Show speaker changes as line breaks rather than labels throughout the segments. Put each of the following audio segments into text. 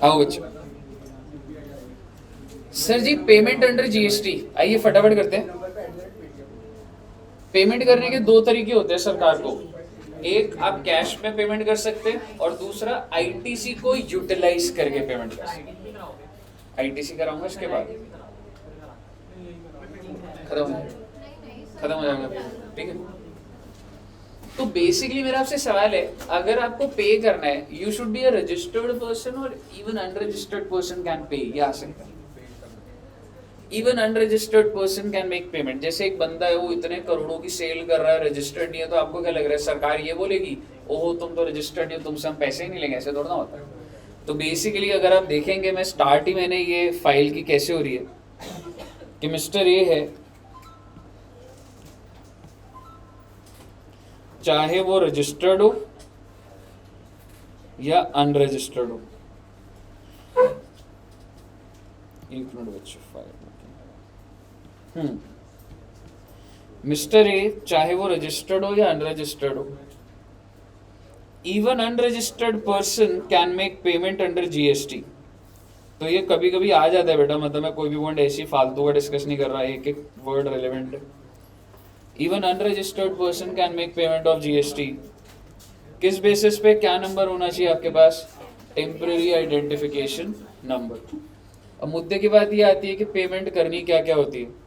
आओ बच्चों। सर जी payment under GST, आइए फटाफट करते हैं। पेमेंट करने के दो तरीके होते हैं सरकार को। एक आप कैश में पेमेंट कर सकते हैं और दूसरा आईटीसी को यूटिलाइज करके पेमेंट कर सकते हैं। आईटीसी कराऊंगा इसके बाद, खत्म हो जाएगा, खत्म हो जाएगा, ठीक है। तो बेसिकली मेरा आपसे सवाल है, अगर आपको पे करना है, you should be a registered person और even unregistered person can pay, ये आ सकता है। Even unregistered person can make payment. जैसे एक बंदा है, वो इतने करोड़ों की सेल कर रहा है, रजिस्टर्ड नहीं है, तो आपको क्या लग रहा है सरकार ये बोलेगी ओहो तुम तो रजिस्टर्ड नहीं हो, तुमसे हम पैसे ही नहीं लेंगे? ऐसे थोड़ा ना होता है। तो बेसिकली अगर आप देखेंगे, मैं स्टार्ट ही मैंने ये फाइल की कैसे हो रही है कि मिस्टर ए है, चाहे वो रजिस्टर्ड हो या अनरजिस्टर्ड हो। एक मिनट बच्चों, फाइल मिस्टर ए चाहे वो रजिस्टर्ड हो या अनरजिस्टर्ड हो, even unregistered person can make payment under GST. तो ये कभी कभी आ जाता है बेटा, मतलब मैं कोई भी वर्ड ऐसी फालतू का डिस्कस नहीं कर रहा, एक एक वर्ड रेलेवेंट है। Even unregistered person can make payment of GST. किस बेसिस पे? क्या नंबर होना चाहिए आपके पास? Temporary identification number. अब मुद्दे की बात ये आती है कि पेमेंट करनी क्या क्या होती है।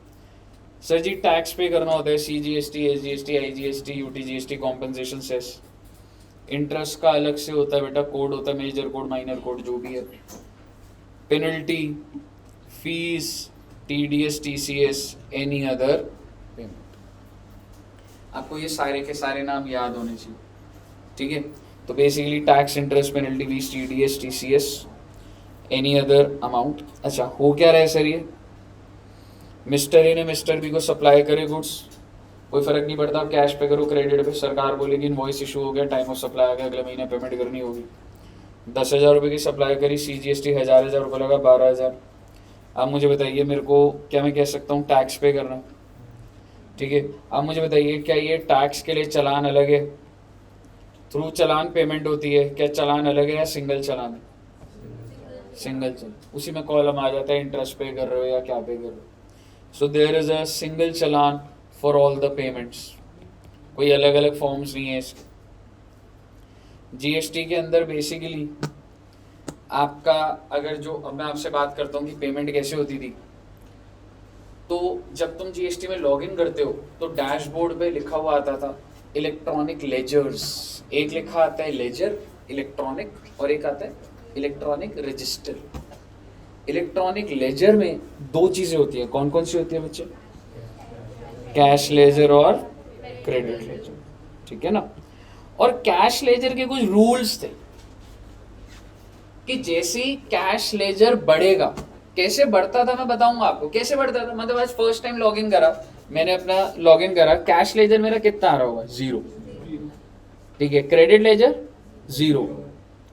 सर जी टैक्स पे करना होता है, CGST, SGST, IGST, UTGST, compensation cess. Interest का अलग से होता है बेटा, कोड होता है, मेजर कोड, माइनर कोड, जो भी है। Penalty, fees, TDS, TCS, any other payment. आपको ये सारे के सारे नाम याद होने चाहिए, ठीक है। तो basically tax, interest, penalty, fees, TDS, TCS, any other amount. अच्छा हो क्या रहा है सर ये? मिस्टर ए ने मिस्टर बी को सप्लाई करे गुड्स, कोई फर्क नहीं पड़ता, कैश पे करो, क्रेडिट पे, सरकार बोलेगी इनवॉइस इशू हो गया, टाइम ऑफ सप्लाई आ गया, अगले महीने पेमेंट करनी होगी। 10,000 रुपये की सप्लाई करी, सीजीएसटी 1,000 रुपये लगा, 12,000। आप मुझे बताइए, मेरे को क्या मैं कह सकता हूँ टैक्स पे करना, ठीक है। आप मुझे बताइए क्या ये टैक्स के लिए चालान अलग है? थ्रू चालान पेमेंट होती है, क्या चालान अलग है या सिंगल चालान है? सिंगल चालान, उसी में कॉलम आ जाता है इंटरेस्ट पे कर रहे हो या क्या पे कर रहे हो। So there is a single challan for all the payments, कोई अलग अलग फॉर्म्स नहीं है इसके। जीएसटी के अंदर बेसिकली आपका, अगर जो अब मैं आपसे बात करता हूँ कि पेमेंट कैसे होती थी, तो जब तुम जीएसटी में लॉगिन करते हो तो डैशबोर्ड पे लिखा हुआ आता था इलेक्ट्रॉनिक लेजर्स। एक लिखा आता है लेजर इलेक्ट्रॉनिक और एक आता है इलेक्ट्रॉनिक रजिस्टर। इलेक्ट्रॉनिक लेजर में दो चीजें होती है, कौन कौन सी होती है बच्चे? कैश लेजर और क्रेडिट लेजर, ठीक है ना। और कैश लेजर के कुछ रूल्स थे कि जैसे ही कैश लेजर बढ़ेगा, कैसे बढ़ता था मैं बताऊंगा आपको कैसे बढ़ता था। मतलब आज फर्स्ट टाइम लॉगिन करा, मैंने अपना लॉगिन करा, कैश लेजर मेरा कितना आ रहा होगा? 0, ठीक है। क्रेडिट लेजर 0,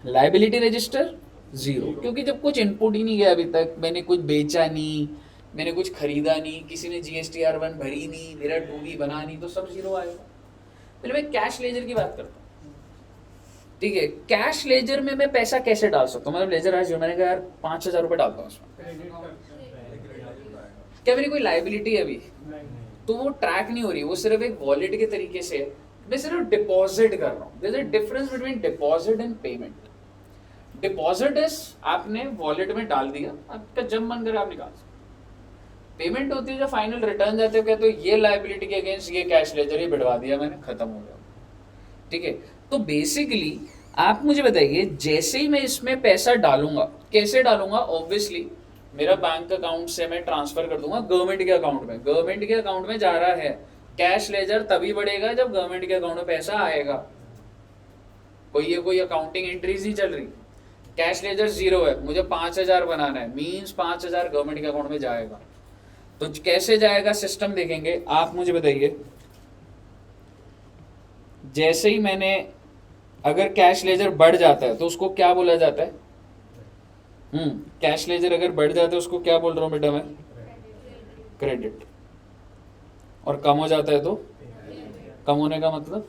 लाइबिलिटी रजिस्टर 0, क्योंकि जब कुछ इनपुट ही नहीं गया अभी तक, मैंने कुछ बेचा नहीं, मैंने कुछ खरीदा नहीं, किसी ने जीएसटी R1 भरी नहीं, मेरा 2B बना नहीं, तो सब 0 आएगा। पहले मैं कैश लेजर की बात करता हूँ, ठीक है। कैश लेजर में मैं पैसा कैसे डाल सकता हूँ? मतलब लेजर आज मैंने कहा यार 5,000 रुपये डालता हूँ उसमें, क्या मेरी कोई लाइबिलिटी है अभी? तो वो ट्रैक नहीं हो रही, वो सिर्फ एक वॉलेट के तरीके से है, मैं सिर्फ डिपॉजिट कर रहा हूँ। There is a difference between deposit and payment. Deposit is आपने वॉलेट में डाल दिया, आपका जब मन करे आप निकाल सकते। पेमेंट होती है जब फाइनल रिटर्न जाते हो, कहते हो ये लाइबिलिटी के अगेंस्ट ये कैश लेजर ही बढ़वा दिया मैंने, खत्म हो गया, ठीक है। तो बेसिकली आप मुझे बताइए, जैसे ही मैं इसमें पैसा डालूंगा, कैसे डालूंगा? ऑब्वियसली मेरा बैंक अकाउंट से मैं ट्रांसफर कर दूंगा गवर्नमेंट के अकाउंट में, गवर्नमेंट के अकाउंट में जा रहा है। कैश लेजर तभी बढ़ेगा जब गवर्नमेंट के अकाउंट में पैसा आएगा। कोई अकाउंटिंग एंट्रीज नहीं चल रही। कैश लेजर 0 है, मुझे 5,000 बनाना है, मीन्स 5,000 गवर्नमेंट के अकाउंट में जाएगा। तो कैसे जाएगा सिस्टम देखेंगे, आप मुझे बताइए। जैसे ही मैंने, अगर कैश लेजर बढ़ जाता है तो उसको क्या बोला जाता है? कैश लेजर अगर बढ़ जाता है उसको क्या बोल रहा हूं बेटा मैं? क्रेडिट। और कम हो जाता है तो? कम होने का मतलब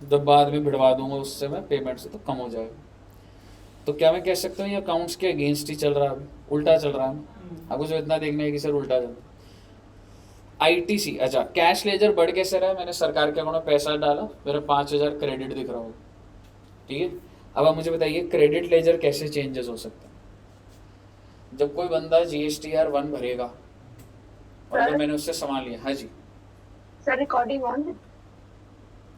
जब बाद में भिड़वा दूंगा उससे मैं पेमेंट से, तो कम हो जाएगा। तो क्या मैं कह सकता हूँ ये अकाउंट्स के अगेंस्ट ही चल रहा है, अभी उल्टा चल रहा है। आपको सिर्फ इतना देखना है कि सर उल्टा चल। आईटीसी, अच्छा कैश लेजर बढ़ कैसे रहा है, मैंने सरकार के अकाउंट में पैसा डाला, मेरा 5,000 क्रेडिट दिख रहा होगा, ठीक है। अब आप मुझे बताइए क्रेडिट लेजर कैसे चेंजेस हो सकता है। जब कोई बंदा GSTR 1 भरेगा और अगर मैंने उससे सामान लिया, हाँ जी
सर रिकॉर्डिंग ऑन है।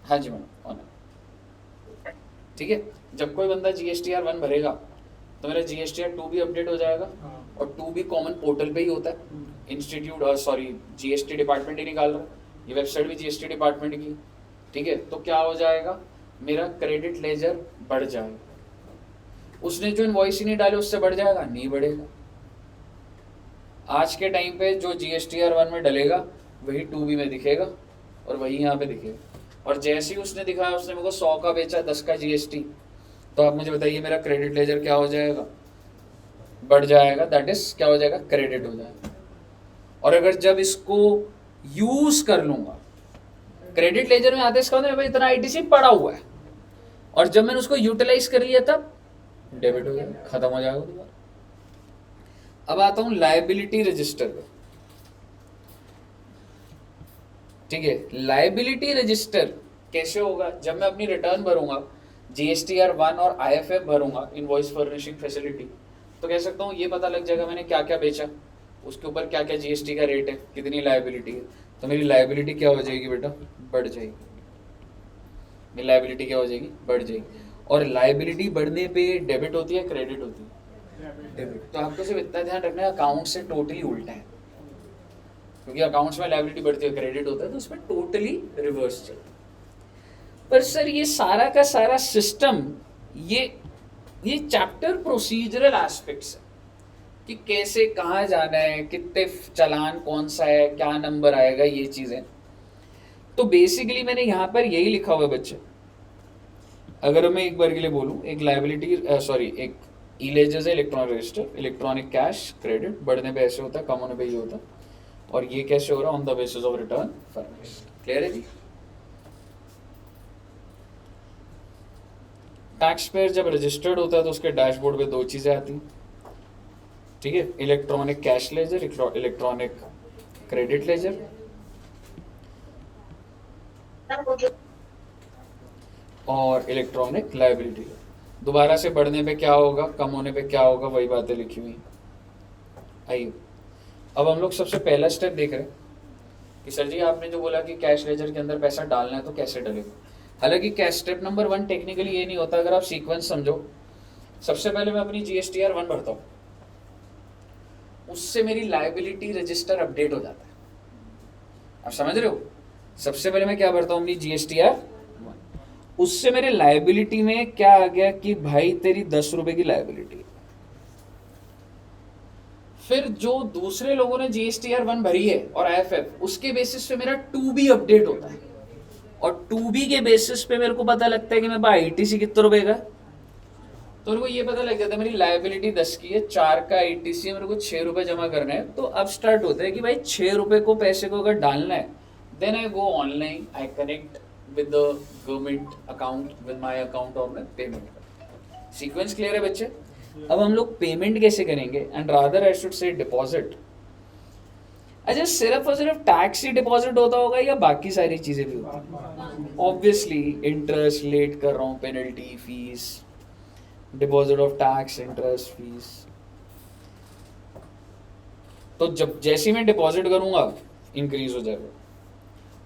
हाँ जी मैडम ऑन है, ठीक है। जब कोई बंदा GSTR 1 भरेगा तो मेरा GSTR 2 भी अपडेट हो जाएगा, और 2 भी कॉमन पोर्टल पे ही होता है, इंस्टीट्यूट सॉरी GST डिपार्टमेंट ही निकाल रहा है, ये वेबसाइट भी GST डिपार्टमेंट की, ठीक है। तो क्या हो जाएगा, मेरा क्रेडिट लेजर बढ़ जाएगा। उसने जो इनवॉइस ही नहीं डाले उससे बढ़ जाएगा, नहीं बढ़ेगा। आज के टाइम पे जो GSTR 1 में डलेगा वही 2B में दिखेगा और वही यहाँ पे दिखेगा। और जैसे ही उसने दिखाया, उसने मेरे को 100 का बेचा 10 का GST, तो आप मुझे बताइए मेरा क्रेडिट लेजर क्या हो जाएगा, बढ़ जाएगा, दैट इज क्या हो जाएगा, क्रेडिट हो जाएगा। और अगर जब इसको यूज कर लूंगा, क्रेडिट लेजर में आते इसका मतलब भाई इतना ITC पड़ा हुआ है, और जब मैंने उसको यूटिलाइज कर लिया तब डेबिट हो जाएगा, खत्म हो जाएगा दोबारा। अब आता हूं लायबिलिटी रजिस्टर पे, ठीक है। लायबिलिटी रजिस्टर कैसे होगा, जब मैं अपनी रिटर्न भरूंगा, GSTR 1 और IFF भरूंगा, इनवॉइस फर्निशिंग फैसिलिटी, तो कह सकता हूँ ये पता लग जाएगा मैंने क्या क्या बेचा, उसके ऊपर क्या क्या GST का रेट है, कितनी लायबिलिटी है। तो मेरी लायबिलिटी क्या हो जाएगी बेटा, बढ़ जाएगी, मेरी लायबिलिटी क्या हो जाएगी, बढ़ जाएगी। और लायबिलिटी बढ़ने पे डेबिट होती है क्रेडिट होती है, डेबिट। तो आपको सिर्फ इतना ध्यान रखना है अकाउंट से टोटली उल्टा है, क्योंकि अकाउंट्स में लायबिलिटी बढ़ती है क्रेडिट होता है, तो उसमें टोटली रिवर्स चलता है। पर सर ये सारा का सारा सिस्टम, ये चैप्टर प्रोसीजरल एस्पेक्ट्स है कि कैसे कहाँ जाना है, कितने चालान कौन सा है, क्या नंबर आएगा, ये चीजें। तो बेसिकली मैंने यहाँ पर यही लिखा हुआ है बच्चे। अगर मैं एक बार के लिए बोलूँ, एक लायबिलिटी एक ई-लेजर्स है, electronic register, electronic cash credit, बढ़ने पे ऐसे होता है, कम होने पे ये होता है, और ये कैसे हो रहा है, on the basis of return furnished. Clear है जी। टैक्स पेयर जब रजिस्टर्ड होता है तो उसके डैशबोर्ड पे 2 चीजें आती हैं, ठीक है, electronic cash ledger, electronic credit ledger. और इलेक्ट्रॉनिक लायबिलिटी। दोबारा से बढ़ने पे क्या होगा, कम होने पे क्या होगा, वही बातें लिखी हुई। आइए अब हम लोग सबसे पहला स्टेप देख रहे हैं कि सर जी आपने जो बोला कि कैश लेजर के अंदर पैसा डालना है तो कैसे डलेगा। हालांकि कैश स्टेप नंबर 1 टेक्निकली ये नहीं होता, अगर आप सीक्वेंस समझो। सबसे पहले मैं अपनी GSTR 1 भरता हूँ, उससे मेरी लायबिलिटी रजिस्टर अपडेट हो जाता है। आप समझ रहे हो, सबसे पहले मैं क्या भरता हूँ, अपनी GSTR 1, उससे मेरे लायबिलिटी में क्या आ गया कि भाई तेरी 10 रुपए की लायबिलिटी। फिर जो दूसरे लोगों ने GSTR 1 भरी है और IFF, उसके बेसिस पे मेरा 2B अपडेट होता है, और 2B के बेसिस पे मेरे को पता लगता है कि मेरे पास ITC कितने रुपए का। तो मेरे को ये पता लग जाता है मेरी लायबिलिटी 10 की है, 4 का ITC है, मेरे को 6 रुपए जमा करना है। तो अब स्टार्ट होता है कि भाई 6 रुपए को पैसे को अगर डालना है, then I go online, I connect with the government account, with my account, और मैं पेमेंट। सीक्वेंस क्लियर है बच्चे। अब हम लोग पेमेंट कैसे करेंगे, and rather I should say deposit. अच्छा सिर्फ और सिर्फ टैक्स ही डिपॉजिट होता होगा या बाकी सारी चीजें भी होती? ऑब्वियसली इंटरेस्ट लेट कर रहा हूँ, penalty, fees, deposit of tax, interest, fees. तो जब जैसे ही मैं डिपॉजिट करूंगा इंक्रीज हो जाएगा।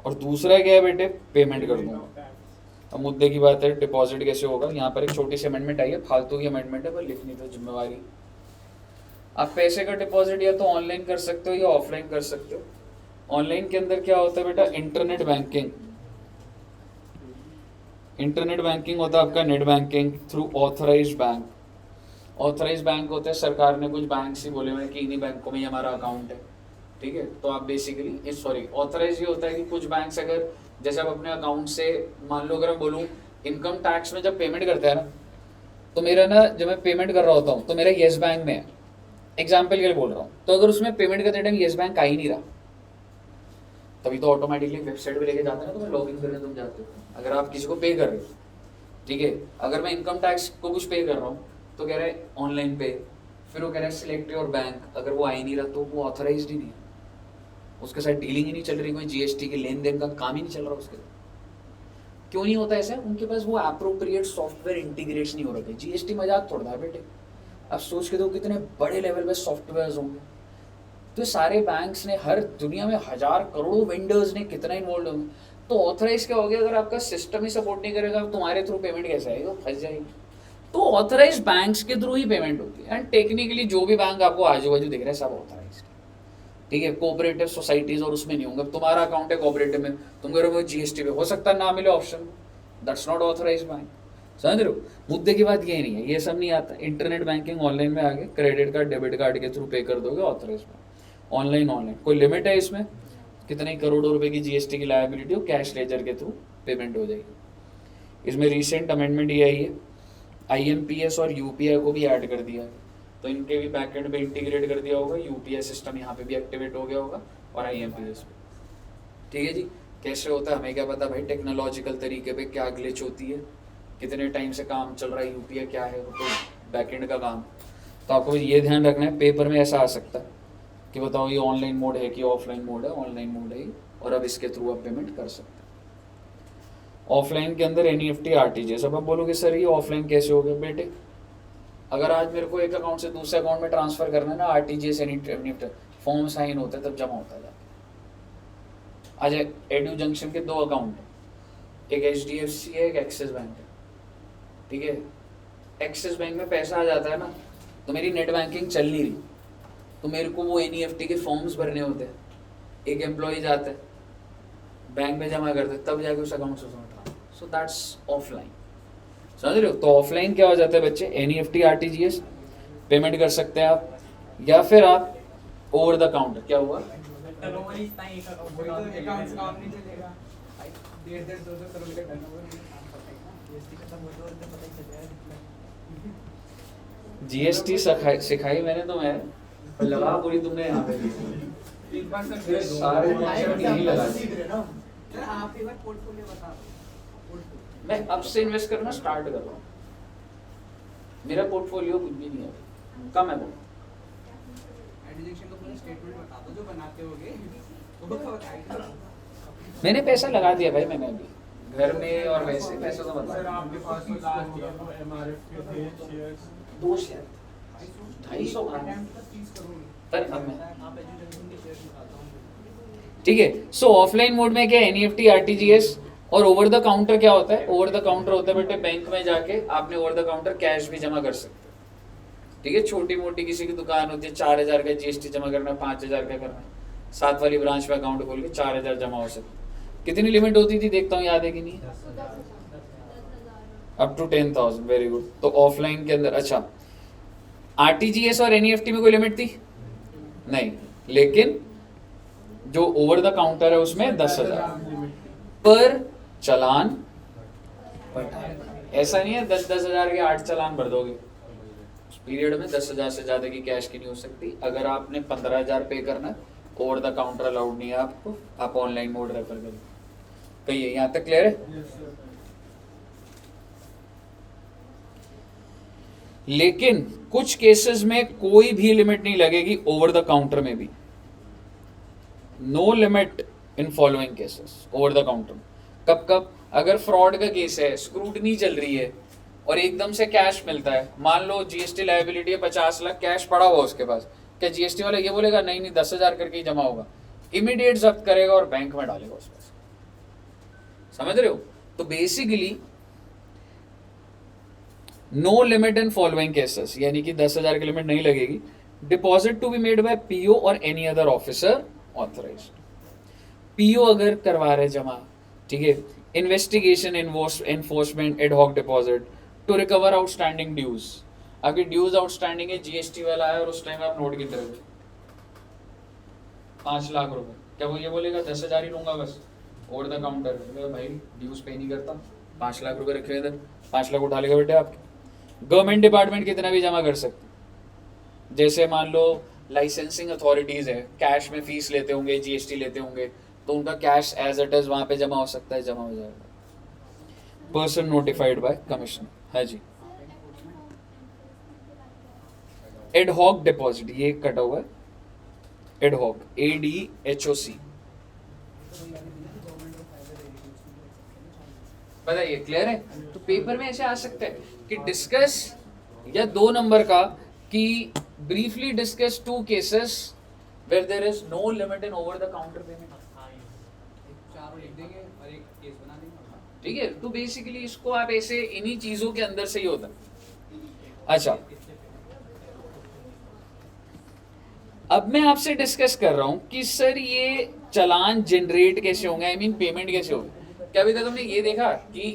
और दूसरा क्या है बेटे, पेमेंट कर दूंगा। अब मुद्दे की बात है, डिपॉजिट कैसे होगा। यहाँ पर एक छोटी सी अमेंडमेंट आई है, फालतू की अमेंडमेंट है, पर लिखनी तो जिम्मेवारी। आप पैसे का डिपॉजिट या तो ऑनलाइन कर सकते हो या ऑफलाइन कर सकते हो। ऑनलाइन के अंदर क्या होता है बेटा, इंटरनेट बैंकिंग। इंटरनेट बैंकिंग होता है आपका net banking through authorised bank. Authorised bank होते हैं, सरकार ने कुछ बैंक ही बोले हुए कि इन्हीं बैंकों में ही हमारा अकाउंट है, ठीक है। तो आप बेसिकली ऑथराइज ये होता है कि कुछ बैंक्स अगर, जैसे आप अपने अकाउंट से, मान लो अगर मैं बोलूँ इनकम टैक्स में जब पेमेंट करते हैं ना, तो मेरा ना जब मैं पेमेंट कर रहा होता हूँ तो मेरा येस बैंक में है, एग्जाम्पल के लिए बोल रहा हूँ। तो अगर उसमें पेमेंट करते टाइम येस बैंक आ ही नहीं रहा, तभी तो ऑटोमेटिकली वेबसाइट पे लेके जाते हैं ना, तो मैं लॉग इन करने तुम जाते हो। अगर आप किसी को पे कर रहे हो, ठीक है, अगर मैं इनकम टैक्स को कुछ पे कर रहा हूँ तो कह रहा है ऑनलाइन पे, फिर वो कह रहा है सिलेक्ट योर बैंक, अगर वो आ ही नहीं रहा तो वो ऑथराइज्ड ही नहीं है, उसके साथ डीलिंग ही नहीं चल रही, कोई जीएसटी के लेन देन का काम ही नहीं चल रहा उसके साथ। क्यों नहीं होता ऐसा? उनके पास वो एप्रोप्रिएट सॉफ्टवेयर इंटीग्रेशन नहीं हो रहा है। जीएसटी मजाक थोड़ा है बेटे, अब सोच के दो कितने बड़े लेवल पे सॉफ्टवेयर होंगे। तो सारे बैंक्स ने, हर दुनिया में हजार करोड़ों वेंडर्स ने कितना इन्वॉल्व होंगे, तो ऑथराइज क्या हो गया? अगर आपका सिस्टम ही सपोर्ट नहीं करेगा तुम्हारे थ्रू पेमेंट कैसे आएगी? फंस जाएगी। तो ऑथराइज बैंक्स के थ्रू ही पेमेंट होती है। एंड टेक्निकली जो भी बैंक आपको आजू बाजू दिख रहे हैं सब ऑथराइज, ठीक है। कोऑपरेटिव सोसाइटीज और उसमें नहीं होंगे। तुम्हारा अकाउंट है कोऑपरेटिव में, तुम कह रहे हो जीएसटी पे, हो सकता है ना मिले option, that's not authorise bank. समझ रहे हो? मुद्दे की बात ये नहीं है, ये सब नहीं आता। इंटरनेट बैंकिंग ऑनलाइन में आगे, क्रेडिट कार्ड डेबिट कार्ड के थ्रू पे कर दोगे, ऑथराइज बैंक। ऑनलाइन कोई लिमिट है इसमें? कितने करोड़ों रुपए की जीएसटी की लायबिलिटी हो, कैश लेजर के थ्रू पेमेंट हो जाएगी। इसमें रिसेंट अमेंडमेंट ये आई है, आईएमपीएस और यूपीआई को भी ऐड कर दिया है, तो इनके भी बैकएंड पे इंटीग्रेट कर दिया होगा। यूपीआई सिस्टम यहाँ पे भी एक्टिवेट हो गया होगा और आईएमपीएस पे, ठीक है जी। कैसे होता है हमें क्या पता भाई, टेक्नोलॉजिकल तरीके पे क्या ग्लिच होती है, कितने टाइम से काम चल रहा है, यूपीआई क्या है, वो तो बैकएंड का काम। तो आपको ये ध्यान रखना है, पेपर में ऐसा आ सकता है कि बताओ ये ऑनलाइन मोड है कि ऑफलाइन मोड है, ऑनलाइन मोड है और अब इसके थ्रू आप पेमेंट कर सकते हैं। ऑफलाइन के अंदर एनईएफटी आरटीजीएस। अब आप बोलोगे सर ये ऑफलाइन कैसे हो गया? बेटे अगर आज मेरे को एक अकाउंट से दूसरे अकाउंट में ट्रांसफर करना है ना, आरटीजीएस एनईएफटी फॉर्म साइन होता है तब जमा होता है जाके। आज एडू जंक्शन के 2 अकाउंट है, एक एचडीएफसी है, एक एक्सिस बैंक है, ठीक है। एक्सिस बैंक में पैसा आ जाता है ना, तो मेरी नेट बैंकिंग चल नहीं रही, तो मेरे को वो एनईएफटी के फॉर्म्स भरने होते हैं। एक एम्प्लॉय जाता है बैंक में जमा करते, तब जाके उस अकाउंट से सो दैट्स ऑफलाइन। समझ रहे हो? तो ऑफलाइन क्या हो जाता है बच्चे, एनईएफटी आरटीजीएस पेमेंट कर सकते हैं आप, या फिर आप ओवर द काउंटर। क्या हुआ? जीएसटी सिखाई मैंने तो, मैं लगा पूरी तुमने यहाँ पे सारे नहीं लगा दी। मैं अब से इन्वेस्ट करना स्टार्ट कर रहा हूँ, मेरा पोर्टफोलियो कुछ भी नहीं है, कम है वो। मैंने पैसा लगा दिया भाई, मैंने अभी घर में और वैसे पैसा तो बता।
सर आपके पास तो लास्ट ईयर वो एमआरएफ के थे शेयर्स
2 शेयर 250 पर अब मैं, ठीक है। सो ऑफलाइन मोड में क्या, एनईएफटी आरटीजीएस। और ओवर द काउंटर क्या होता है? ओवर द काउंटर होता है बेटे, बैंक में जाके आपने ओवर द काउंटर कैश भी जमा कर सकते हो, ठीक है। छोटी मोटी किसी की दुकान होती है, 4000 का जीएसटी जमा करना है, 5000 का करना है, 7 वाली ब्रांच में अकाउंट खोल के 4000 जमा हो सकता है। कितनी लिमिट होती थी देखता हूँ, याद है कि नहीं? Up to 10,000। Very good. तो ऑफलाइन के अंदर, अच्छा आरटीजीएस और एनईएफटी में कोई लिमिट थी नहीं, लेकिन जो ओवर द काउंटर है उसमें 10,000 पर चालान। ऐसा नहीं है 10,000 के 8 चालान भर दोगे, उस पीरियड में 10,000 से ज्यादा की कैश की नहीं हो सकती। अगर आपने 15,000 पे करना, ओवर द काउंटर अलाउड नहीं है आपको, आप ऑनलाइन मोड रेफर करें। कही है यहाँ तक क्लियर है? लेकिन कुछ केसेस में कोई भी लिमिट नहीं लगेगी ओवर द काउंटर में भी, no limit in following cases over the counter. कब कब? अगर फ्रॉड का केस है, स्क्रूटनी चल रही है और एकदम से कैश मिलता है, मान लो जीएसटी लायबिलिटी है 50 लाख, कैश पड़ा हुआ उसके पास, क्या जीएसटी वाला ये बोलेगा नहीं नहीं 10,000 करके ही जमा होगा? इमीडिएट जब्त करेगा और बैंक में डालेगा उस पैसे। समझ रहे हो? तो basically no limit in following cases, यानी कि 10,000 की लिमिट नहीं लगेगी। Deposit to be made by PO और any other officer authorised. PO अगर करवा रहे जमा, ठीक है। Investigation, enforcement, ad hoc deposit to recover outstanding dues. अगर ड्यूज आउटस्टैंडिंग है, जीएसटी वाला है और उस टाइम आप नोट की तरह 5 लाख रुपए, क्या वो ये बोलेगा 10,000 ही लूंगा बस? ओवर द काउंटर भाई ड्यूज पे नहीं करता, 5 लाख रुपए रखे इधर, 5 लाख उठा लेगा बेटे आपके। गवर्नमेंट डिपार्टमेंट कितना भी जमा कर सकते, जैसे मान लो लाइसेंसिंग अथॉरिटीज है, कैश में फीस लेते होंगे, जीएसटी लेते होंगे, तो उनका कैश एज इट इज वहां पे जमा हो सकता है, जमा हो जाएगा। Person notified by commission. हाँ जी, एडहॉक डिपॉजिट, ये कटा हुआ है एडहॉक, ADHOC। बताइए क्लियर है? तो पेपर में ऐसे आ सकता है कि डिस्कस, या 2 नंबर का कि briefly discuss 2 cases where there is no limit in over the counter payment.
चारों लिख देंगे और एक केस बना देंगे।
ठीक है, तो बेसिकली इसको आप ऐसे इन्हीं चीजों के अंदर से ही होता है। अच्छा, अब मैं आपसे डिस्कस कर रहा हूं कि सर ये चालान जनरेट कैसे होंगे, आई मीन पेमेंट कैसे होगी। क्या अभी तक हमने ये देखा कि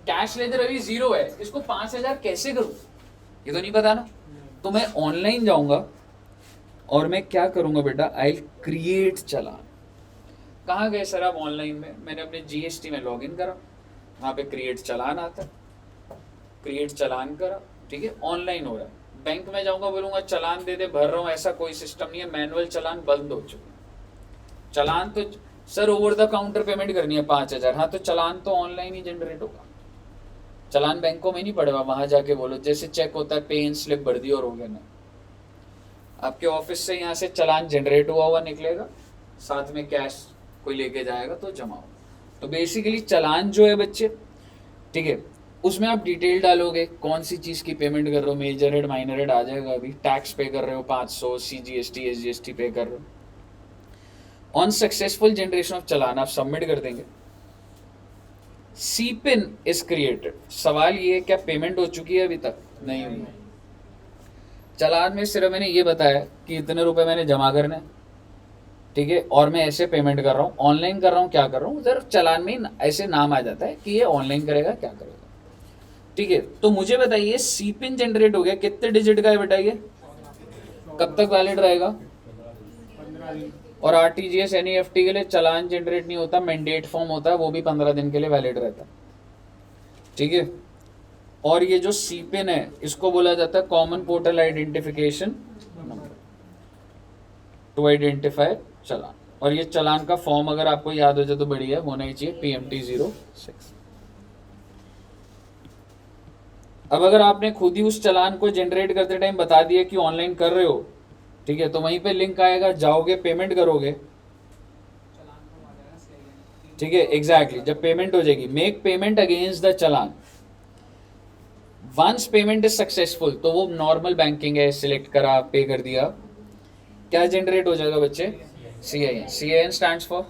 कैश लेजर अभी 0 है, इसको 5000 कैसे करूं, ये तो नहीं पता ना। तो मैं ऑनलाइन जाऊंगा और मैं क्या करूंगा बेटा, आई क्रिएट चालान। कहाँ गए सर आप ऑनलाइन में? मैंने अपने GST में लॉगिन करा, वहाँ पे क्रिएट चालान आता है, क्रिएट चालान करा, ठीक है, ऑनलाइन हो रहा है। बैंक में जाऊंगा, बोलूंगा चालान दे दे, भर रहा हूँ, ऐसा कोई सिस्टम नहीं है, मैनुअल चालान बंद हो चुका। चालान तो sir over the counter payment करनी है 5000, हाँ तो चालान तो ऑनलाइन ही जनरेट होगा। चालान बैंकों में नहीं पड़ेगा, वहां जाके बोलो, जैसे चेक होता है पे इन स्लिप भर दी और हो गया ना। आपके ऑफिस से यहाँ से चालान जनरेट हुआ हुआ निकलेगा, साथ में कैश कोई लेके जाएगा तो जमा हो। तो बेसिकली चालान जो है बच्चे, ठीक है, उसमें आप डिटेल डालोगे कौन सी चीज़ की पेमेंट कर रहे हो, मेजर हेड माइनर हेड आ जाएगा। अभी टैक्स पे कर रहे हो 500, CGST SGST पे कर रहे हो। ऑन सक्सेसफुल जनरेशन ऑफ चालान आप सबमिट कर देंगे। CPIN is created. सवाल ये है क्या पेमेंट हो चुकी है? अभी तक नहीं हुई। चालान में सिर्फ मैंने ये बताया कि इतने रुपए मैंने जमा करने, ठीक है, और मैं ऐसे पेमेंट कर रहा हूँ, ऑनलाइन कर रहा हूँ, क्या कर रहा हूँ, उधर चालान में ऐसे नाम आ जाता है कि ये ऑनलाइन करेगा, क्या करेगा, ठीक है। तो मुझे बताइए CPIN जनरेट हो गया, कितने डिजिट का है बेटा ये, कब तक वैलिड रहेगा?
15 दिन।
और RTGS NEFT के लिए चालान जनरेट नहीं होता, मैंडेट फॉर्म होता है, वो भी 15 दिन के लिए वैलिड रहता है, ठीक है। और ये जो CPIN है इसको बोला जाता है common portal identification number, to identify challan. और ये चालान का फॉर्म अगर आपको याद हो जाए तो बढ़िया, होना ही चाहिए PMT 06। अब अगर आपने खुद ही उस चालान को जनरेट करते टाइम बता दिया कि ऑनलाइन कर रहे हो, ठीक है, तो वहीं पे लिंक आएगा, जाओगे पेमेंट करोगे, ठीक है, एग्जैक्टली जब पेमेंट हो जाएगी, make payment against the challan. Once payment is successful, तो वो नॉर्मल बैंकिंग है, सिलेक्ट करा, पे कर दिया, क्या जनरेट हो जाएगा बच्चे? CIN। CIN stands for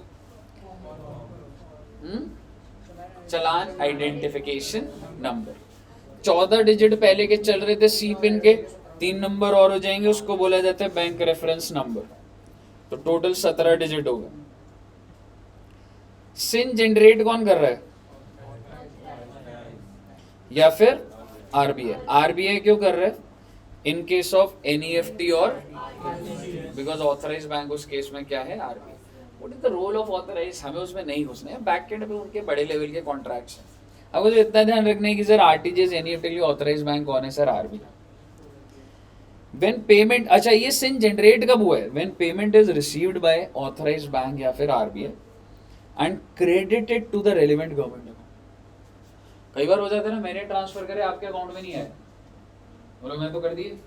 challan identification number. 14 digit पहले के चल रहे थे CPIN के, 3 नंबर और हो जाएंगे, उसको बोला जाता है बैंक रेफरेंस नंबर। तो टोटल 17 डिजिट हो गए। SIN जनरेट कौन कर रहा है? या फिर RBI क्यों कर रहा है? इन केस ऑफ NEFT और बिकॉज ऑथराइज बैंक उस केस में क्या है? RBI। What is the role of authorise? हमें उसमें नहीं घुसना है, बैक एंड पे उनके बड़े लेवल के कॉन्ट्रैक्ट्स हैं। आपको तो इतना ध्यान रखना है कि सर RTGS NEFT के लिए ऑथराइज बैंक कौन है? Sir RBI। व्हेन पेमेंट, अच्छा ये SIN जनरेट कब हुआ है? When payment is received by authorise bank या फिर RBI and credited to the relevant government account. कई बार हो जाता है ना, मैंने ट्रांसफर करे आपके अकाउंट में नहीं आया, बोलो मैं तो कर दिए,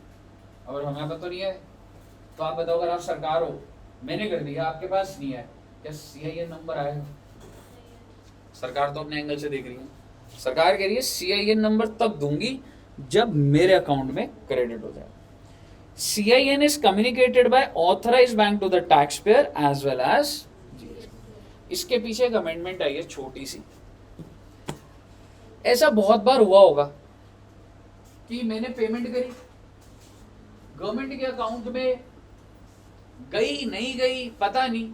और हमें पता तो नहीं है। तो आप बताओ, अगर आप सरकार हो, मैंने कर दिया, आपके पास नहीं है, क्या CIN नंबर आएगा? सरकार तो अपने एंगल से देख रही है, सरकार कह रही है CIN नंबर तब दूंगी जब मेरे अकाउंट में क्रेडिट हो जाए। CIN is communicated by authorized bank to the taxpayer as well as GST। इसके पीछे एक अमेंडमेंट आई है छोटी सी। ऐसा बहुत बार हुआ होगा कि मैंने पेमेंट करी, गवर्नमेंट के अकाउंट में गई नहीं गई पता नहीं,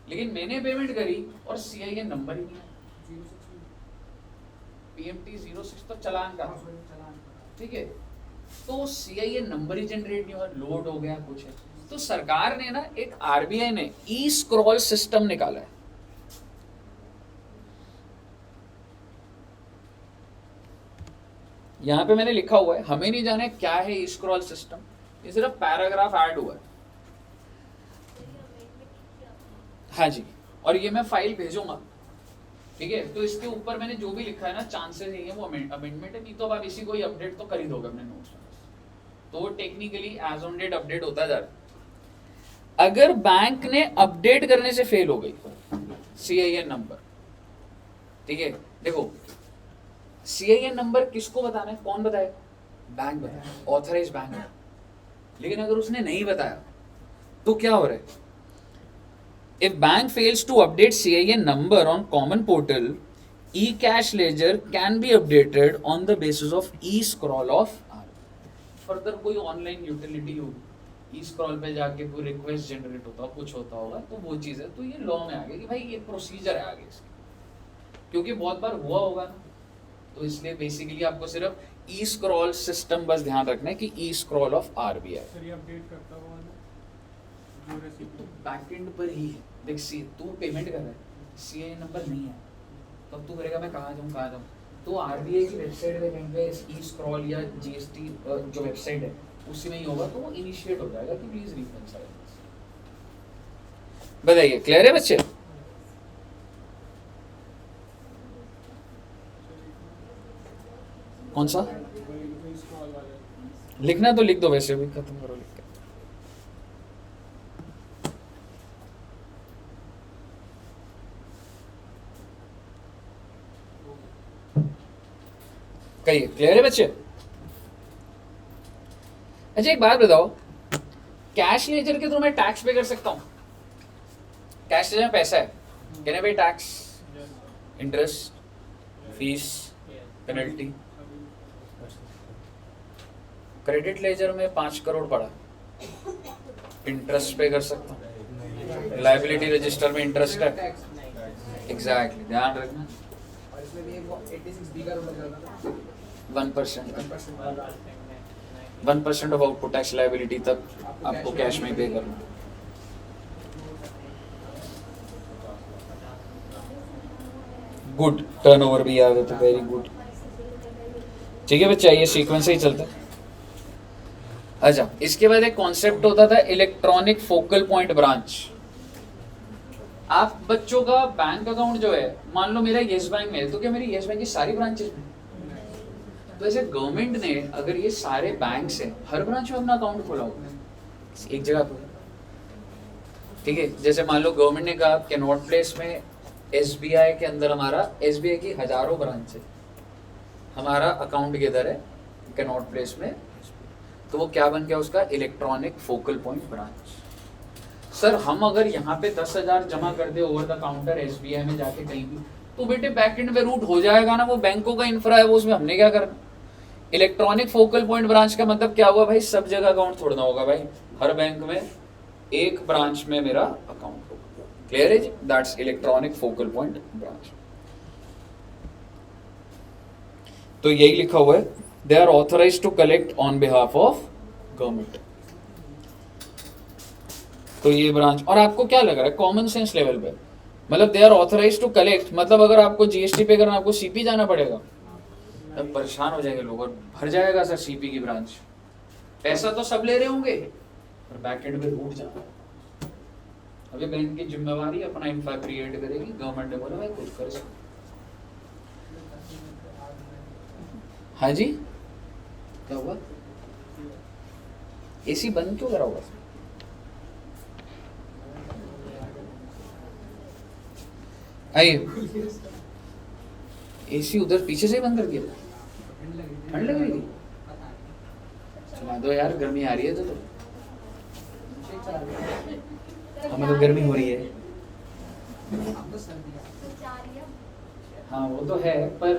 लेकिन मैंने पेमेंट करी और CIN नंबर ही नहीं है। PMT 06 तो चालान का, ठीक है, तो CIN नंबर ही जनरेट नहीं हुआ, लोड हो गया कुछ है। तो सरकार ने ना, एक RBI ने ई-स्क्रॉल सिस्टम निकाला है। यहां पे मैंने लिखा हुआ है, हमें नहीं जाना क्या है ई-स्क्रॉल सिस्टम, ये सिर्फ पैराग्राफ ऐड हुआ है। हाँ जी, और ये मैं फाइल भेजूंगा, ठीक है। तो इसके ऊपर मैंने जो भी लिखा है ना, चांसेस है वो अमेंडमेंट है, नहीं तो अब आप इसी को ही अपडेट तो कर ही दोगे अपने नोट्स में। तो technically as on date update होता जा रहा है। अगर बैंक ने अपडेट करने से फेल हो गई CIN नंबर, ठीक है, देखो CIN नंबर किसको बताना है, कौन बताएगा, बैंक बताए, ऑथराइज बैंक है। लेकिन अगर उसने नहीं बताया तो क्या हो रहा है, if bank fails to update CIN number on common portal, e-cash ledger can be updated on the basis of e-scroll of R। Further कोई ऑनलाइन यूटिलिटी होगी, e-scroll पे जाके कोई रिक्वेस्ट जनरेट होता होगा, कुछ होता होगा, तो वो चीज़ है। तो ये लॉ में आ गया कि भाई ये प्रोसीजर है आगे इसकी, क्योंकि बहुत बार हुआ होगा ना, तो इसलिए बेसिकली आपको सिर्फ e-scroll सिस्टम बस ध्यान रखना है कि e-scroll ऑफ RBI।
सर ये अपडेट करता हुआ ना जो
तो
रेसिपी
बैकएंड पर ही है। देख सी तू पेमेंट कर रहा है, CIN नंबर नहीं है, तब तू करेगा मैं कहाँ जाऊँ, तो RBI की वेबसाइट पे कहीं पे e-scroll या GST जो वेबसाइट है उसी में ही होगा, तो वो इनिशिएट हो जाएगा कि प्लीज रिकंसाइल। बताइए, क्लियर है बच्चे? कौन सा
स्क्रॉल वाले
लिखना तो लिख दो, वैसे भी खत्म करो लिख के। कहिए, क्लियर है बच्चे? अच्छा एक बात बताओ, कैश लेजर के थ्रू मैं टैक्स पे कर सकता हूँ? कैश लेजर में पैसा है, कैन आई पे tax, interest, fees, penalty. Credit ledger में 5 करोड़ पड़ा, इंटरेस्ट पे कर सकता हूँ, लाइबिलिटी रजिस्टर में इंटरेस्ट है, एग्जैक्टली, ध्यान रखना।
और इसमें भी वो 86B का रूल लग जाता है
1% 1% ऑफ आउटपुट टैक्स लाइबिलिटी तक आपको कैश में पे करना। गुड, टर्नओवर भी आ गया तो वेरी गुड। ठीक है बच्चा, ये सीक्वेंस ही चलता है। अच्छा, इसके बाद एक कॉन्सेप्ट होता था इलेक्ट्रॉनिक फोकल पॉइंट ब्रांच। आप बच्चों का बैंक अकाउंट जो है, मान लो मेरा येस बैंक में है, तो क्या मेरी येस बैंक की सारी ब्रांचेस में, तो ऐसे गवर्नमेंट ने अगर ये सारे बैंक से हर ब्रांच में अपना अकाउंट खोला होगा एक जगह पर, ठीक है, जैसे मान लो गवर्नमेंट ने कहा कैनॉट प्लेस में SBI के अंदर हमारा SBI की हजारों ब्रांच है, हमारा अकाउंट किधर है, कैनॉट प्लेस में, तो वो क्या बन गया उसका, electronic focal point branch. Sir हम अगर यहाँ पे 10,000 जमा कर दे ओवर द काउंटर SBI में जाके कहीं भी, तो बेटे बैकएंड पे रूट हो जाएगा ना, वो बैंकों का इंफ्रा है, वो उसमें हमने क्या करना। इलेक्ट्रॉनिक फोकल पॉइंट ब्रांच का मतलब क्या हुआ भाई, सब जगह अकाउंट छोड़ना होगा भाई, हर बैंक में एक ब्रांच में मेरा अकाउंट होगा। क्लियर है जी? That's electronic focal point branch. तो यही लिखा हुआ है, they are authorised to collect on behalf of government. तो ये ब्रांच, और आपको क्या लग रहा है कॉमन सेंस लेवल पे, मतलब they are authorised to collect, मतलब अगर आपको GST पे करना आपको CP जाना पड़ेगा, तब परेशान हो जाएंगे लोग, और भर जाएगा सर CP की ब्रांच। पैसा तो सब ले रहे होंगे पर बैकएंड पे रूट जाना। अभी बैंक की जिम्मेवारी अपना इंफ्रा क्रिएट करेगी, गवर्नमेंट ने बोला भाई कुछ कर सकते। हाँ जी, क्या हुआ, AC बंद क्यों करा होगा? आइए, AC उधर पीछे से ही बंद कर दिया, ठंड लग रही थी, चला दो यार, गर्मी आ रही है तो हमें तो गर्मी हो रही है। हाँ वो तो है, पर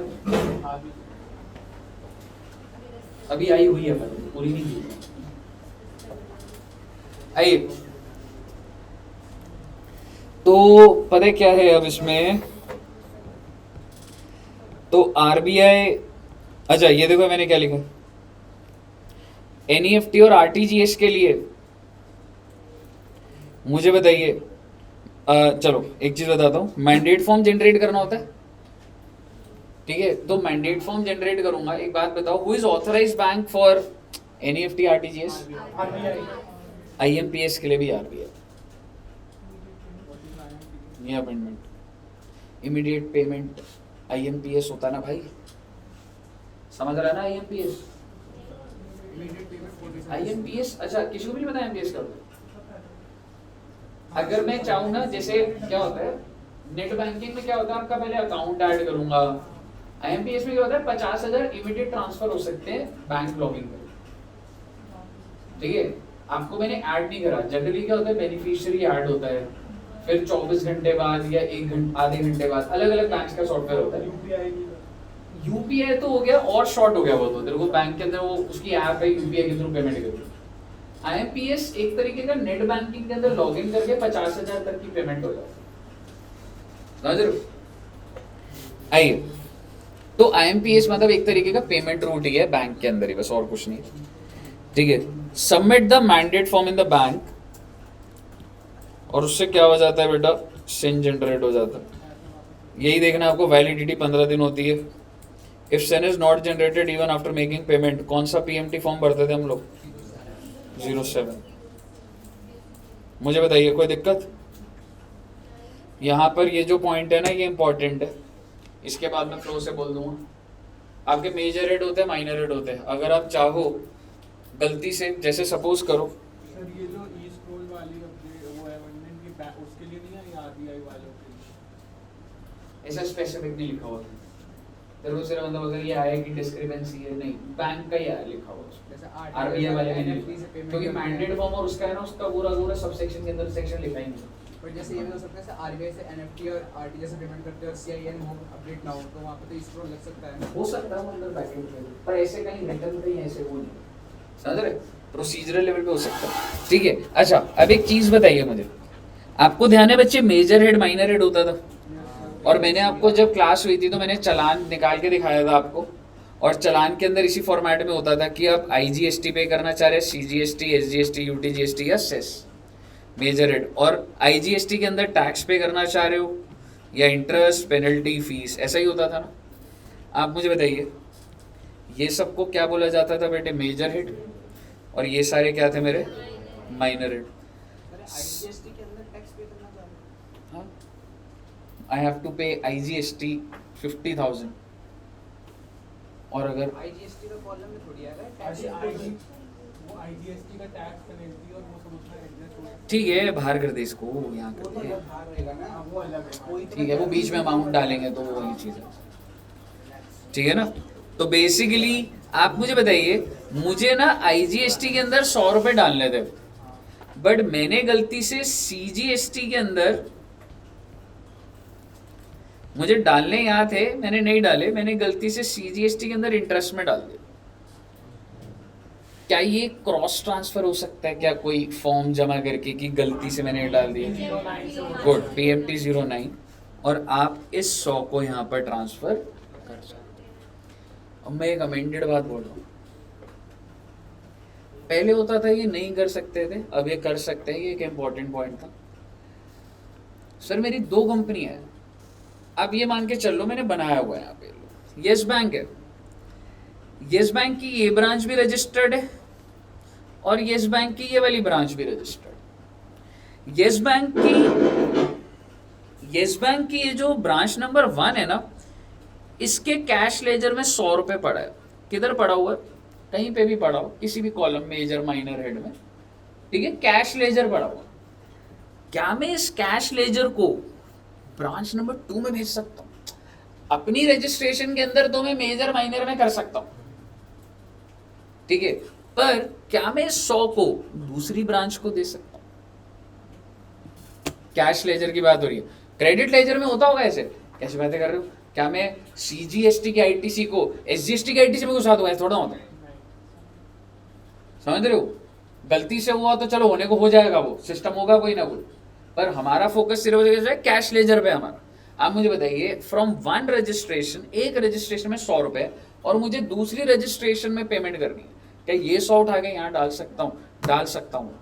अभी आई हुई है, पर पूरी नहीं हुई। आइए, तो पता है क्या है अब इसमें, तो RBI, अच्छा ये देखो मैंने क्या लिखा, NEFT और RTGS के लिए मुझे बताइए, चलो एक चीज बताता हूँ, मैंडेट फॉर्म जनरेट करना होता है, ठीक है, तो मैंडेट फॉर्म जनरेट करूंगा। एक बात बताओ, who is authorised bank for NEFT RTGS? IMPS के लिए भी RBI। ये अमेंडमेंट इमीडिएट पेमेंट IMPS होता ना भाई, समझ रहा है ना IMPS?
immediate payment 4 days.
IMPS, अच्छा किसी को भी नहीं पता IMPS का? अगर मैं चाहूँ ना, जैसे क्या होता है नेट बैंकिंग में, क्या होता है आपका पहले अकाउंट ऐड करूंगा। IMPS में क्या होता है 50,000 इमीडिएट ट्रांसफर हो सकते हैं बैंक लॉगिन पर, ठीक है। आपको मैंने ऐड नहीं करा। जनरली क्या होता है बेनिफिशियरी ऐड होता है, फिर 24 घंटे बाद या 1 घंटे आधे घंटे बाद, अलग अलग बैंक का सॉफ्टवेयर होता है। यूपीआई तो हो गया और शॉर्ट हो गया वो, तो तेरे को बैंक के अंदर वो उसकी ऐप है यूपीआई के थ्रू पेमेंट करो। IMPS एक तरीके का नेट बैंकिंग के अंदर लॉगिन करके 50,000 तक की पेमेंट हो जाती है। समझ रहे हो? आइए, तो IMPS मतलब एक तरीके का पेमेंट रूट ही है बैंक के अंदर ही, बस और कुछ नहीं, ठीक है। Submit the mandate form in the bank, और उससे क्या हो जाता है बेटा, सिन जनरेट हो जाता है। यही देखना आपको, वैलिडिटी 15 दिन होती है। If CIN is not generated even after making payment, कौन सा PMT फॉर्म भरते थे हम लोग? 07। मुझे बताइए कोई दिक्कत? यहाँ पर ये जो पॉइंट है ना, ये इंपॉर्टेंट है, इसके बाद मैं फ्लो से बोल दूंगा। आपके मेजर हेड होते हैं, माइनर हेड होते हैं। अगर आप चाहो गलती से, जैसे सपोज करो,
सर ये जो ई स्क्रॉल वाली वो अमेंडमेंट की उसके लिए नहीं है, या RBI वालों के लिए?
ऐसा स्पेसिफिक नहीं लिखा हुआ था तेरे को, सिर्फ मतलब अगर ये आया कि डिस्क्रिपेंसी है, नहीं, बैंक का ही आया लिखा हुआ उसमें,
जैसे
RBI वाले में नहीं
NFT से
लिखा,
payment
क्योंकि
करते हैं।
मैंडेट फॉर्म और उसका है ना, उसका पूरा सब सेक्शन के अंदर सेक्शन लिखा ही नहीं।
पर जैसे ये भी हो सकता है RBI से NFT और RTGS से पेमेंट करते हैं और CIN हो अपडेट ना हो, तो वहाँ पे तो स्क्रॉल लग सकता है ना।
हो सकता है वो अंदर बैकएंड में, पर ऐसे कहीं रिटर्न कहीं ऐसे वो नहीं, समझ रहे? प्रोसीजरल लेवल पे हो सकता है, ठीक है। अच्छा, अब एक चीज बताइए मुझे, आपको ध्यान है बच्चे मेजर हेड माइनर हेड होता था, और मैंने आपको जब क्लास हुई थी तो मैंने चालान निकाल के दिखाया था आपको, और चालान के अंदर इसी फॉर्मेट में होता था कि आप IGST पे करना चाह रहे हैं, CGST, SGST, UTGST या सेस, मेजर हेड। और IGST के अंदर टैक्स पे करना चाह रहे हो या इंटरेस्ट, पेनल्टी, फीस, ऐसा ही होता था ना। आप मुझे बताइए, ये सबको क्या बोला जाता था बेटे? Major head. और ये सारे क्या थे मेरे? Minor head.
IGST के अंदर टैक्स पे करना चाह रहे हैं।
आई हैव टू पे IGST 50,000, और अगर
IGST का कॉलम में थोड़ी आएगा
ऐसे
टैक्स।
वो IGST का टैक्स पेनल्टी और वो सब उसमें एडजस्ट हो सकता
ठीक है, बाहर कर दे इसको, यहाँ कर दे,
है, रहेगा ना, वो अलग है।
ठीक है। वो बीच में अमाउंट डालेंगे तो वो वही चीज़ है, ठीक है ना। तो बेसिकली आप मुझे बताइए, मुझे ना IGST के अंदर 100 रुपये डालने थे, बट मैंने गलती से CGST के अंदर, मुझे डालने यहाँ थे, मैंने नहीं डाले, मैंने गलती से CGST के अंदर इंटरेस्ट में डाल दिया। क्या ये क्रॉस ट्रांसफर हो सकता है क्या, कोई फॉर्म जमा करके कि गलती से मैंने डाल दिया? गुड, PMT 09, और आप इस 100 को यहाँ पर ट्रांसफर कर सकते। अब मैं एक अमेंडेड बात बोल रहा हूँ, पहले होता था ये नहीं कर सकते थे, अब ये कर सकते हैं। ये एक इम्पोर्टेंट पॉइंट था। सर मेरी 2 कंपनी है, अब ये मान के चल लो मैंने बनाया हुआ है यहाँ पे, येस बैंक है, येस बैंक की ये ब्रांच भी रजिस्टर्ड है, और येस बैंक की ये वाली ब्रांच भी रजिस्टर्ड। येस बैंक की ये जो ब्रांच नंबर 1 है ना, इसके कैश लेजर में 100 रुपये पड़ा है। किधर पड़ा हुआ है? कहीं पे भी पड़ा हो, किसी भी कॉलम, मेजर माइनर हेड में, ठीक है, कैश लेजर पड़ा हुआ। क्या मैं इस कैश लेजर को ब्रांच नंबर 2 में भेज सकता हूँ? अपनी रजिस्ट्रेशन के अंदर तो मैं मेजर माइनर में कर सकता हूँ, ठीक है, पर क्या मैं 100 को दूसरी ब्रांच को दे सकता हूँ? कैश लेजर की बात हो रही है, क्रेडिट लेजर में होता होगा ऐसे। कैसे बातें कर रहे हो? क्या मैं CGST के ITC को SGST के ITC में घुसा दूंगा? थोड़ा होता है, समझ रहे हो? गलती से हुआ तो चलो, होने को हो जाएगा, वो सिस्टम होगा कोई ना कोई, पर हमारा फोकस सिर्फ कैश लेजर पे हमारा। आप मुझे बताइए, फ्रॉम 1 रजिस्ट्रेशन, एक रजिस्ट्रेशन में 100 रुपए, और मुझे दूसरी रजिस्ट्रेशन में पेमेंट करनी है, क्या ये 100 उठा के यहाँ डाल सकता हूँ? डाल सकता हूँ,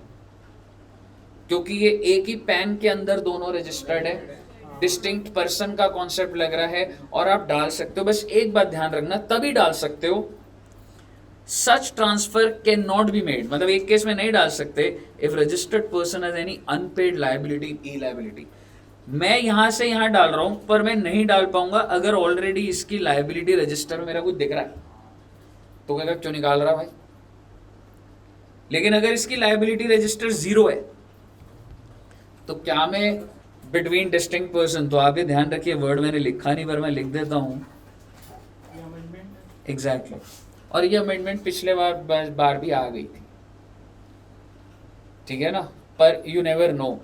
क्योंकि ये एक ही पैन के अंदर दोनों रजिस्टर्ड है, डिस्टिंक्ट पर्सन का कॉन्सेप्ट लग रहा है, और आप डाल सकते हो। बस एक बात ध्यान रखना, तभी डाल सकते हो, such transfer can not be made, मतलब एक केस में नहीं डाल सकते, if registered person has any unpaid liability, e liability. मैं यहां से यहां डाल रहा हूं, पर मैं नहीं डाल पाऊंगा अगर ऑलरेडी इसकी लायबिलिटी रजिस्टर में मेरा कुछ दिख रहा है। तो क्या क्यों निकाल रहा भाई? लेकिन अगर इसकी लायबिलिटी रजिस्टर 0 है तो क्या मैं बिटवीन डिस्टिंक्ट पर्सन, तो आप ये ध्यान रखिए, वर्ड मैंने लिखा नहीं पर मैं लिख देता हूँ
ये अमेंडमेंट
एग्जैक्टली और ये अमेंडमेंट पिछले बार भी आ गई थी, ठीक है ना, पर यू नेवर नो,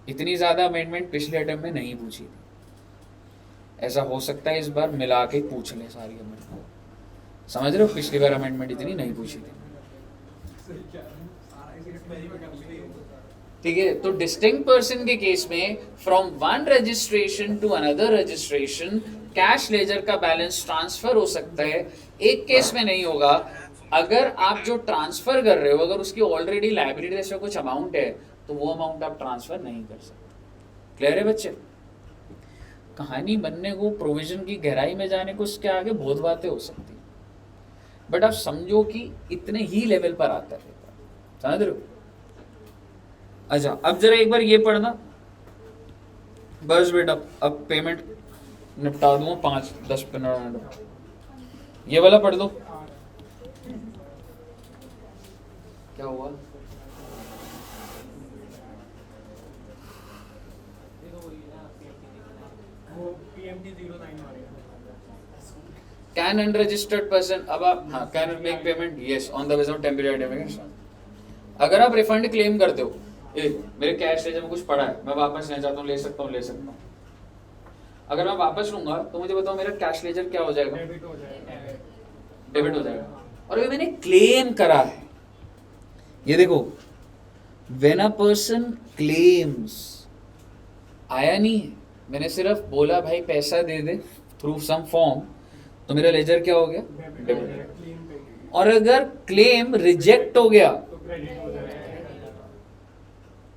इतनी ज्यादा अमेंडमेंट पिछले अटेम्प्ट में नहीं पूछी थी, ऐसा हो सकता है इस बार मिला के पूछ ले सारी अमेंडमेंट, समझ रहे हो, पिछली बार अमेंडमेंट इतनी नहीं पूछी थी, ठीक है। तो डिस्टिंक्ट पर्सन के केस में from one registration to another registration cash ledger का बैलेंस ट्रांसफर हो सकता है, एक केस में नहीं होगा, अगर आप जो ट्रांसफर कर रहे हो अगर उसकी ऑलरेडी लायबिलिटी जैसे कुछ अमाउंट है तो वो अमाउंट आप ट्रांसफर नहीं कर सकते। क्लियर है बच्चे? कहानी बनने को, प्रोविजन की गहराई में जाने को, उसके आगे बहुत बातें हो सकती, बट आप समझो कि इतने ही लेवल पर आता है, समझ रहे हो? अच्छा अब जरा एक बार ये पढ़ना बस बेटा, अब पेमेंट निपटा दूंगा 5-10 मिनट, ये वाला पढ़ दो। क्या हुआ?
वो PMT 09 आ रहा
कैन अनरजिस्टर्ड पर्सन, अब आप हाँ can make payment yes on the basis of temporary identification. अगर आप रिफंड क्लेम करते हो, मेरे कैश लेजर में कुछ पड़ा है, मैं वापस लेना चाहता हूँ, ले सकता हूँ, अगर मैं वापस लूंगा तो मुझे बताओ मेरा कैश लेजर क्या हो जाएगा?
डेबिट हो जाएगा।
डेबिट हो जाएगा। और अभी मैंने क्लेम करा है, ये देखो, व्हेन अ पर्सन क्लेम्स, आया नहीं है, मैंने सिर्फ बोला भाई पैसा दे दे थ्रू सम फॉर्म, तो मेरा लेजर क्या हो गया? डेबिट।
क्लीन पे
और अगर क्लेम रिजेक्ट हो गया,
तो क्रेडिट हो जाएगा।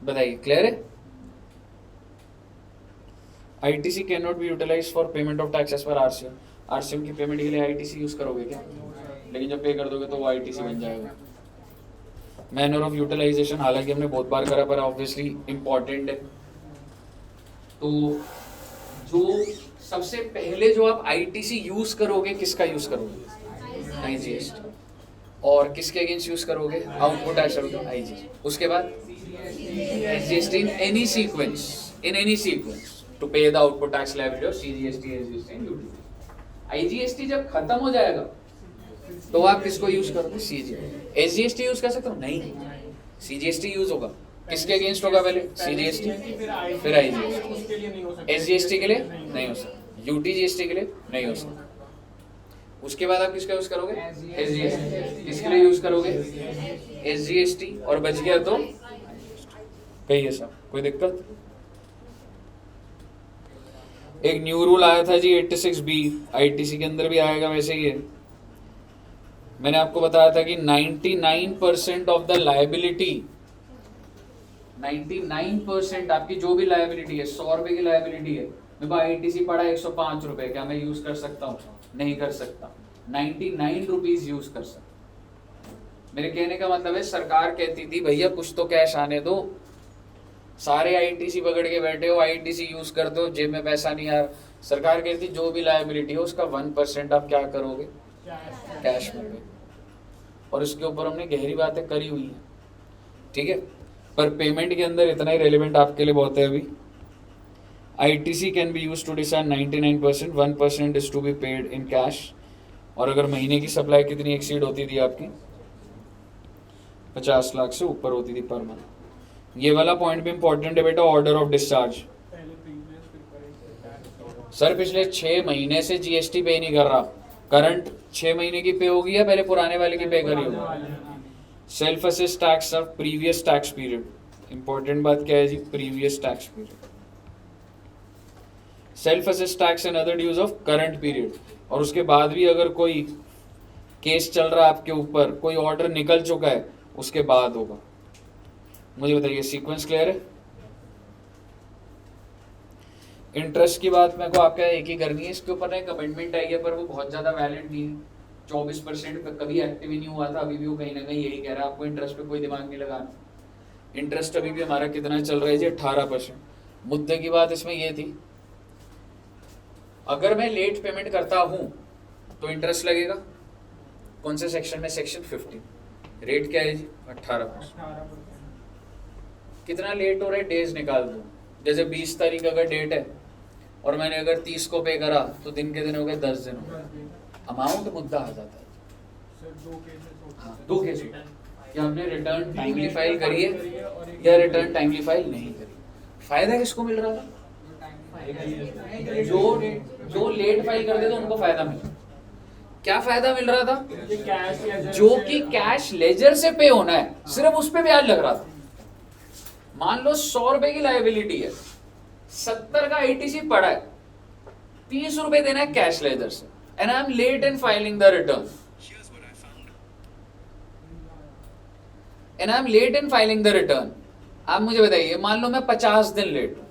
बताइए, क्लियर है? ITC can not be utilise for payment of tax as per RCM। RCM की पेमेंट के लिए ITC यूज करोगे क्या? लेकिन जब पे कर दोगे तो वो ITC बन जाएगा। मैनर ऑफ यूटिलाइजेशन हालांकि हमने बहुत बार करा पर ऑब्वियसली इंपॉर्टेंट है। तो जो सबसे पहले जो आप ITC यूज करोगे, किसका यूज करोगे? IGST। और किसके अगेंस्ट यूज करोगे? Output tax IGST। उसके बाद SGST in any sequence to pay the output tax liability of CGST, SGST and UTC। IGST जब खत्म हो जाएगा तो आप किसको यूज करोगे? CGST। SGST यूज कर सकते हो? नहीं, CGST यूज होगा। किसके अगेंस्ट होगा पहले? CGST फिर IGST।
उसके लिए नहीं हो सकता।
SGST के लिए नहीं हो सकता, UTGST के लिए नहीं हो सकता। उसके बाद आप किसका यूज करोगे? SGST। किसके लिए यूज करोगे? SGST। और बच गया तो कहिए सब, कोई दिक्कत? एक न्यू रूल आया था जी 86B, ITC के अंदर भी आएगा वैसे ही है। मैंने आपको बताया था कि 99% ऑफ द लायबिलिटी, 99% आपकी जो भी लायबिलिटी है, 100 रुपए की लायबिलिटी है, मेरे पास ITC पड़ा 105 रुपए, क्या मैं यूज कर सकता हूँ? नहीं कर सकता। 99 रुपीज यूज कर सकता। मेरे कहने का मतलब है सरकार कहती थी भैया कुछ तो कैश आने दो, सारे ITC पकड़ के बैठे हो, ITC यूज कर दो, जेब में पैसा नहीं आ रहा। सरकार कहती जो भी लायबिलिटी हो उसका 1% आप क्या करोगे? कैश में पे। और उसके ऊपर हमने गहरी बातें करी हुई हैं, ठीक है, पर पेमेंट के अंदर इतना ही रेलिवेंट आपके लिए बहुत है अभी। ITC can be use to decide 99%, 1% is to be paid in cash. और अगर महीने की सप्लाई कितनी एक्सीड होती थी आपकी? 50 लाख से ऊपर होती थी पर मंथ। ये वाला पॉइंट भी इंपॉर्टेंट है बेटा, ऑर्डर ऑफ डिस्चार्ज।
पहले प्रीवियस फिर करंट।
सर पिछले 6 महीने से GST पे नहीं कर रहा, करंट 6 महीने की पे होगी या पहले पुराने वाले की पे करी होगी? Self assess tax of previous tax period. Important बात क्या है जी? Previous tax period. Self assess tax and other dues of current period. और उसके बाद भी अगर कोई केस चल रहा है आपके ऊपर, कोई ऑर्डर निकल चुका है, उसके बाद होगा। मुझे बताइए सीक्वेंस क्लियर है? इंटरेस्ट की बात मेरे को आपका एक ही करनी है, इसके ऊपर ना एक अमेंडमेंट आई है पर वो बहुत ज्यादा वैलिड नहीं है। 24% पे कभी एक्टिव ही नहीं हुआ था, अभी भी वो कहीं ना कहीं यही कह रहा है आपको इंटरेस्ट पे कोई दिमाग नहीं लगाना। इंटरेस्ट अभी भी हमारा कितना चल रहा है जी? 18%। मुद्दे की बात इसमें ये थी, अगर मैं लेट पेमेंट करता हूं तो इंटरेस्ट लगेगा। कौन से सेक्शन में? सेक्शन 15। रेट क्या है जी? 18%।
18%।
कितना लेट हो रहा है डेज निकाल दो। जैसे 20 तारीख अगर डेट है और मैंने अगर 30 को पे करा तो दिन के दिन हो गए 10 दिन हो गए, अमाउंट मुद्दा आ जाता है।
सर दो केसेस होते
हाँ,
हैं।
दो केस होते हैं कि हमने रिटर्न टाइमली फाइल करी है या रिटर्न टाइमली फाइल नहीं करी। फायदा किसको मिल रहा था? जो लेट फाइल करते थे उनको फायदा मिला। क्या फायदा मिल रहा था?
ये कैश लेजर
जो
से-
कि कैश लेजर से पे होना है, सिर्फ उस पे ब्याज लग रहा था। मान लो 100 रुपए की लाइबिलिटी है, 70 का आईटीसी पड़ा है, 30 रुपए देना है कैश लेजर से, and I am late in filing the return, and I am late in filing the return. आप मुझे बताइए, मान लो मैं 50 दिन लेट हूं,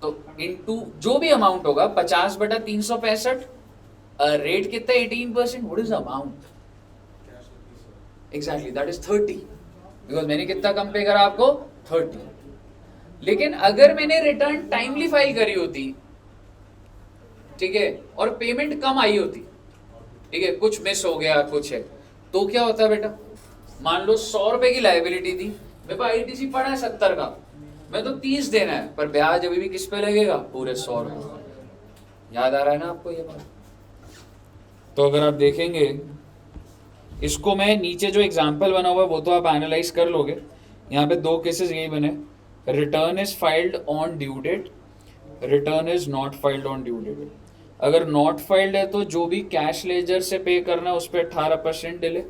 तो इनटू जो भी अमाउंट होगा 50 बटा 365, रेट कितना? 18%। What is amount? Exactly that is 30, because मैंने कितना कम पे करा आपको? 30। लेकिन अगर मैंने रिटर्न टाइमली फाइल करी होती, ठीक है, और पेमेंट कम आई होती, ठीक है, कुछ मिस हो गया, कुछ है, तो क्या होता बेटा? मान लो 100 रुपए की लाइबिलिटी थी, मेरे पास आईटीसी पड़ा है 70 का, मैं तो 30 देना है, पर ब्याज अभी भी किस पे लगेगा? पूरे 100 रुपए। याद आ रहा है ना आपको ये बात? तो अगर आप देखेंगे इसको, मैं नीचे जो एग्जाम्पल बना हुआ है वो तो आप एनालाइज कर लोगे। यहाँ पे दो केसेस यही बने, return is filed on due date, return is not filed on due date. अगर नॉट फाइल्ड है तो जो भी कैश लेजर से पे करना है उस पर 18% डिले,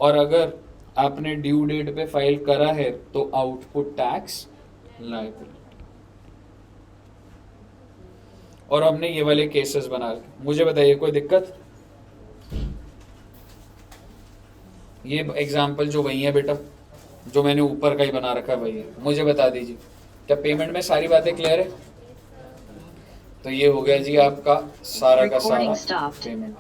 और अगर आपने ड्यू डेट पे फाइल करा है तो आउटपुट टैक्स लायबिलिटी। और हमने ये वाले केसेस बना रखे। मुझे बताइए कोई दिक्कत? ये एग्जाम्पल जो वही है बेटा, जो मैंने ऊपर का ही बना रखा है वही है। मुझे बता दीजिए, क्या पेमेंट में सारी बातें क्लियर है? तो ये हो गया जी आपका सारा का सारा पेमेंट।